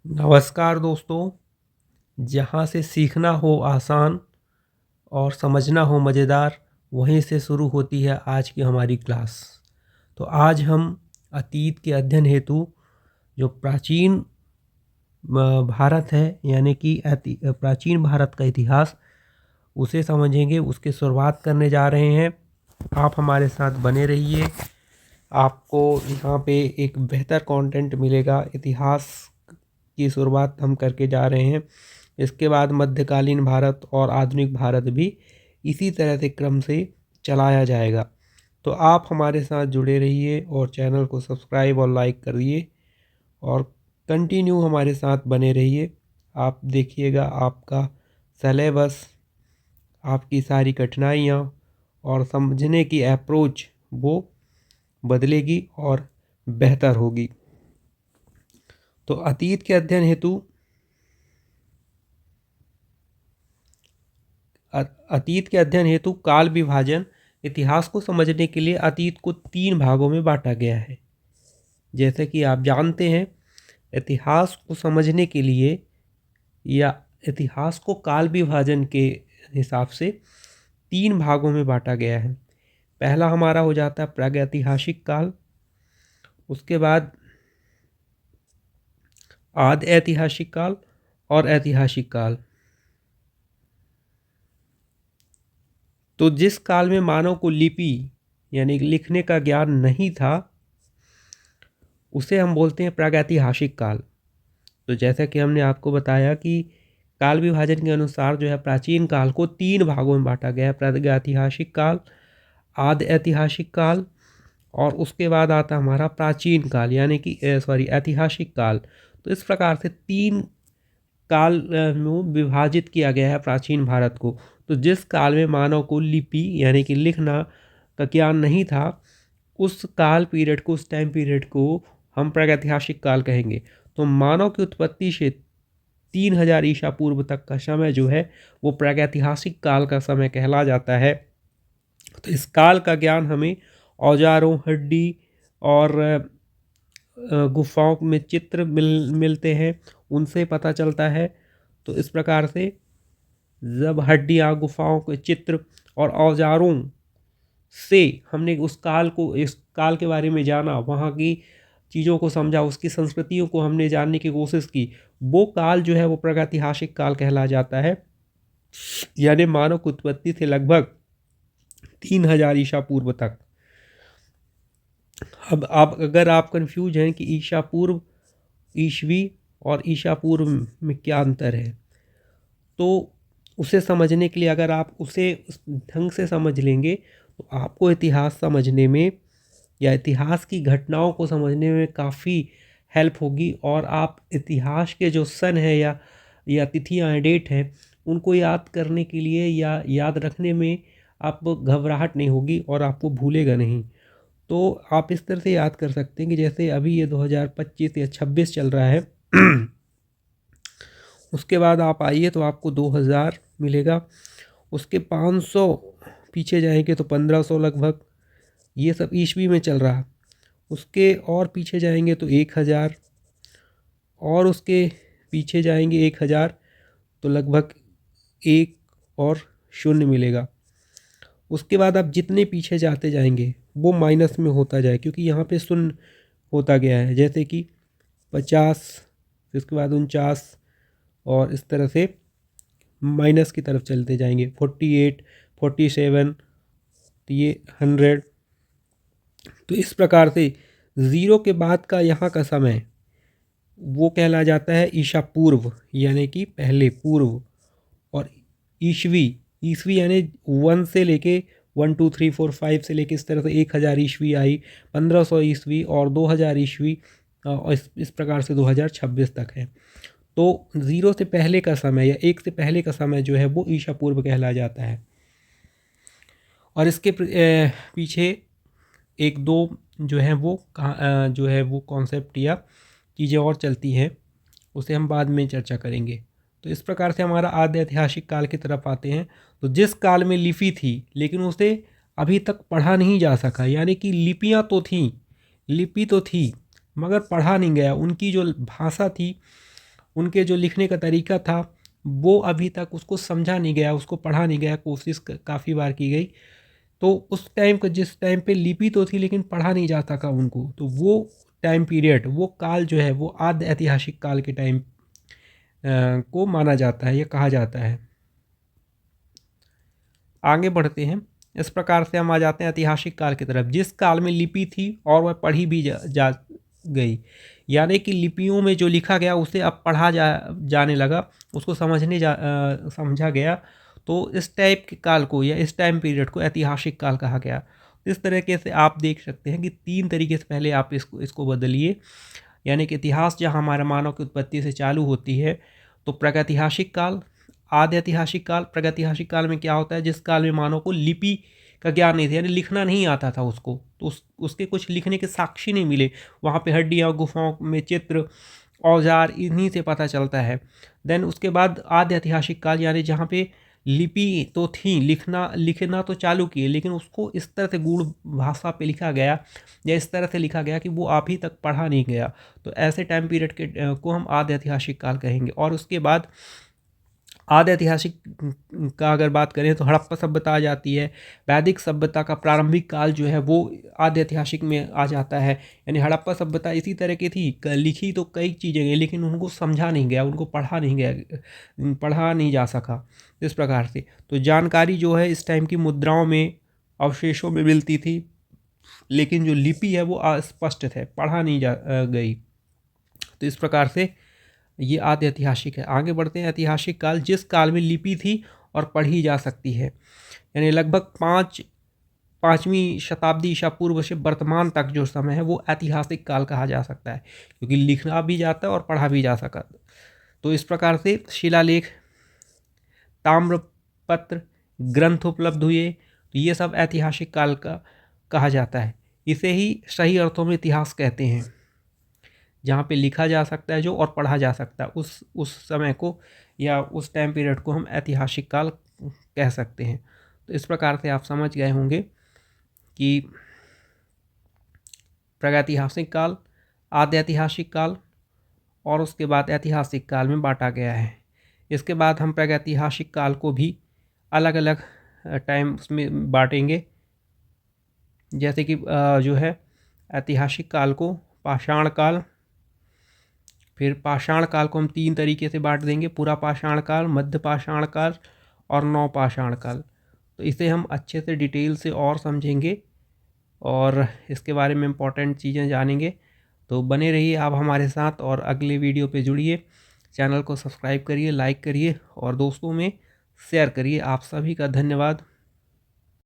नमस्कार दोस्तों। जहाँ से सीखना हो आसान और समझना हो मज़ेदार, वहीं से शुरू होती है आज की हमारी क्लास। तो आज हम अतीत के अध्ययन हेतु जो प्राचीन भारत है, यानी कि प्राचीन भारत का इतिहास, उसे समझेंगे। उसकी शुरुआत करने जा रहे हैं। आप हमारे साथ बने रहिए। आपको यहाँ पे एक बेहतर कंटेंट मिलेगा। इतिहास की शुरुआत हम करके जा रहे हैं। इसके बाद मध्यकालीन भारत और आधुनिक भारत भी इसी तरह से क्रम से चलाया जाएगा। तो आप हमारे साथ जुड़े रहिए और चैनल को सब्सक्राइब और लाइक करिए और कंटिन्यू हमारे साथ बने रहिए। आप देखिएगा आपका सिलेबस, आपकी सारी कठिनाइयाँ और समझने की अप्रोच वो बदलेगी और बेहतर होगी। तो अतीत के अध्ययन हेतु काल विभाजन। इतिहास को समझने के लिए अतीत को 3 भागों में बांटा गया है। जैसे कि आप जानते हैं, इतिहास को समझने के लिए या इतिहास को काल विभाजन के हिसाब से 3 भागों में बांटा गया है। पहला हमारा हो जाता है प्रागैतिहासिक काल, उसके बाद आदि ऐतिहासिक काल और ऐतिहासिक काल। तो जिस काल में मानव को लिपि यानी लिखने का ज्ञान नहीं था, उसे हम बोलते हैं प्रागैतिहासिक काल। तो जैसा कि हमने आपको बताया कि काल विभाजन के अनुसार जो है प्राचीन काल को 3 भागों में बांटा गया है। प्रागैतिहासिक काल, आदि ऐतिहासिक काल और उसके बाद आता हमारा प्राचीन काल यानी कि ऐतिहासिक काल। तो इस प्रकार से 3 काल में विभाजित किया गया है प्राचीन भारत को। तो जिस काल में मानव को लिपि यानी कि लिखना का ज्ञान नहीं था, उस काल पीरियड को, उस टाइम पीरियड को हम प्रागैतिहासिक काल कहेंगे। तो मानव की उत्पत्ति से 3000 ईसा पूर्व तक का समय जो है वो प्रागैतिहासिक काल का समय कहला जाता है। तो इस काल का ज्ञान हमें औजारों, हड्डी और गुफाओं में चित्र मिलते हैं, उनसे पता चलता है। तो इस प्रकार से जब हड्डियाँ, गुफाओं के चित्र और औजारों से हमने इस काल के बारे में जाना, वहाँ की चीज़ों को समझा, उसकी संस्कृतियों को हमने जानने की कोशिश की, वो काल जो है वो प्रागैतिहासिक काल कहला जाता है। यानी मानव की उत्पत्ति से लगभग 3000 ईसा पूर्व तक। अब अगर आप कंफ्यूज हैं कि ईसा पूर्व, ईसवी और ईसा पूर्व में क्या अंतर है, तो उसे समझने के लिए अगर आप उसे उस ढंग से समझ लेंगे तो आपको इतिहास समझने में या इतिहास की घटनाओं को समझने में काफ़ी हेल्प होगी। और आप इतिहास के जो सन है या तिथियाँ हैं, डेट हैं, उनको याद करने के लिए या याद रखने में आप घबराहट नहीं होगी और आपको भूलेगा नहीं। तो आप इस तरह से याद कर सकते हैं कि जैसे अभी ये 2025 या 26 चल रहा है, उसके बाद आप आइए तो आपको 2000 मिलेगा। उसके 500 पीछे जाएंगे तो 1500 लगभग, ये सब ईस्वी में चल रहा। उसके और पीछे जाएंगे तो 1000, और उसके पीछे जाएंगे 1000 तो लगभग 1 और 0 मिलेगा। उसके बाद आप जितने पीछे जाते जाएंगे वो माइनस में होता जाए, क्योंकि यहाँ पे 0 होता गया है। जैसे कि 50, इसके बाद 49 और इस तरह से माइनस की तरफ चलते जाएंगे। 48, 47, तो ये 100। तो इस प्रकार से 0 के बाद का यहाँ का समय वो कहला जाता है ईसा पूर्व, यानी कि पहले, पूर्व। और ईस्वी, ईस्वी यानी 1 से लेके 1 2 3 4 5 से लेके इस तरह से 1000 ईस्वी आई, 1500 ईस्वी और 2000 ईस्वी, और इस प्रकार से 2026 तक है। तो 0 से पहले का समय या 1 से पहले का समय जो है वो ईसा पूर्व कहला जाता है। और इसके पीछे एक दो जो है वो कॉन्सेप्ट या चीज़ें और चलती हैं, उसे हम बाद में चर्चा करेंगे। तो इस प्रकार से हमारा आद्य ऐतिहासिक काल की तरफ आते हैं। तो जिस काल में लिपि थी लेकिन उसे अभी तक पढ़ा नहीं जा सका, यानी कि लिपियाँ तो थीं, लिपि तो थी मगर पढ़ा नहीं गया, उनकी जो भाषा थी उनके जो लिखने का तरीका था वो अभी तक उसको समझा नहीं गया, उसको पढ़ा नहीं गया। कोशिश काफ़ी बार की गई, तो उस टाइम का, जिस टाइम पे लिपि तो थी लेकिन पढ़ा नहीं जाता था उनको, तो वो टाइम पीरियड, वो काल जो है वो आद्य ऐतिहासिक काल के टाइम को माना जाता है या कहा जाता है। आगे बढ़ते हैं। इस प्रकार से हम आ जाते हैं ऐतिहासिक काल की तरफ, जिस काल में लिपि थी और वह पढ़ी भी जा गई, यानी कि लिपियों में जो लिखा गया उसे अब पढ़ा जाने लगा, उसको समझा गया। तो इस टाइप के काल को या इस टाइम पीरियड को ऐतिहासिक काल कहा गया। इस तरीके से आप देख सकते हैं कि 3 तरीके से पहले आप इसको बदलिए, यानी कि इतिहास जहाँ हमारे मानव की उत्पत्ति से चालू होती है, तो प्रागैतिहासिक काल, आद्य ऐतिहासिक काल। प्रागैतिहासिक काल में क्या होता है, जिस काल में मानव को लिपि का ज्ञान नहीं था, यानी लिखना नहीं आता था उसको, तो उसके कुछ लिखने के साक्षी नहीं मिले। वहाँ पे हड्डियाँ, गुफाओं में चित्र, औजार, इन्हीं से पता चलता है। देन उसके बाद आद्य ऐतिहासिक काल, यानी जहाँ पे लिपि तो थी, लिखना तो चालू किए, लेकिन उसको इस तरह से गूढ़ भाषा पे लिखा गया या इस तरह से लिखा गया कि वो अभी तक पढ़ा नहीं गया। तो ऐसे टाइम पीरियड के को हम आद्य ऐतिहासिक काल कहेंगे। और उसके बाद आद्य ऐतिहासिक का अगर बात करें तो हड़प्पा सभ्यता आ जाती है। वैदिक सभ्यता का प्रारंभिक काल जो है वो आद्य ऐतिहासिक में आ जाता है। यानी हड़प्पा सभ्यता इसी तरह की थी, लिखी तो कई चीज़ें गई लेकिन उनको समझा नहीं गया, उनको पढ़ा नहीं गया, पढ़ा नहीं जा सका। इस प्रकार से तो जानकारी जो है इस टाइम की मुद्राओं में, अवशेषों में मिलती थी, लेकिन जो लिपि है वो अस्पष्ट है, पढ़ा नहीं गई। तो इस प्रकार से ये आद्य ऐतिहासिक है। आगे बढ़ते हैं। ऐतिहासिक काल, जिस काल में लिपि थी और पढ़ी जा सकती है, यानी लगभग 5वीं शताब्दी ईसा पूर्व से वर्तमान तक जो समय है वो ऐतिहासिक काल कहा जा सकता है, क्योंकि लिखना भी जाता है और पढ़ा भी जा सका। तो इस प्रकार से शिलालेख, ताम्रपत्र, ग्रंथ उपलब्ध हुए, तो ये सब ऐतिहासिक काल का कहा जाता है। इसे ही सही अर्थों में इतिहास कहते हैं, जहाँ पे लिखा जा सकता है जो और पढ़ा जा सकता है, उस समय को या उस टाइम पीरियड को हम ऐतिहासिक काल कह सकते हैं। तो इस प्रकार से आप समझ गए होंगे कि प्रागैतिहासिक काल, आद्य ऐतिहासिक काल और उसके बाद ऐतिहासिक काल में बांटा गया है। इसके बाद हम प्रागैतिहासिक काल को भी अलग अलग टाइम में बांटेंगे, जैसे कि जो है ऐतिहासिक काल को पाषाण काल, फिर पाषाण काल को हम 3 तरीके से बांट देंगे, पूरा पाषाण काल, मध्य पाषाण काल और नवपाषाण काल। तो इसे हम अच्छे से डिटेल से और समझेंगे और इसके बारे में इम्पोर्टेंट चीज़ें जानेंगे। तो बने रहिए आप हमारे साथ और अगले वीडियो पे जुड़िए। चैनल को सब्सक्राइब करिए, लाइक करिए और दोस्तों में शेयर करिए। आप सभी का धन्यवाद।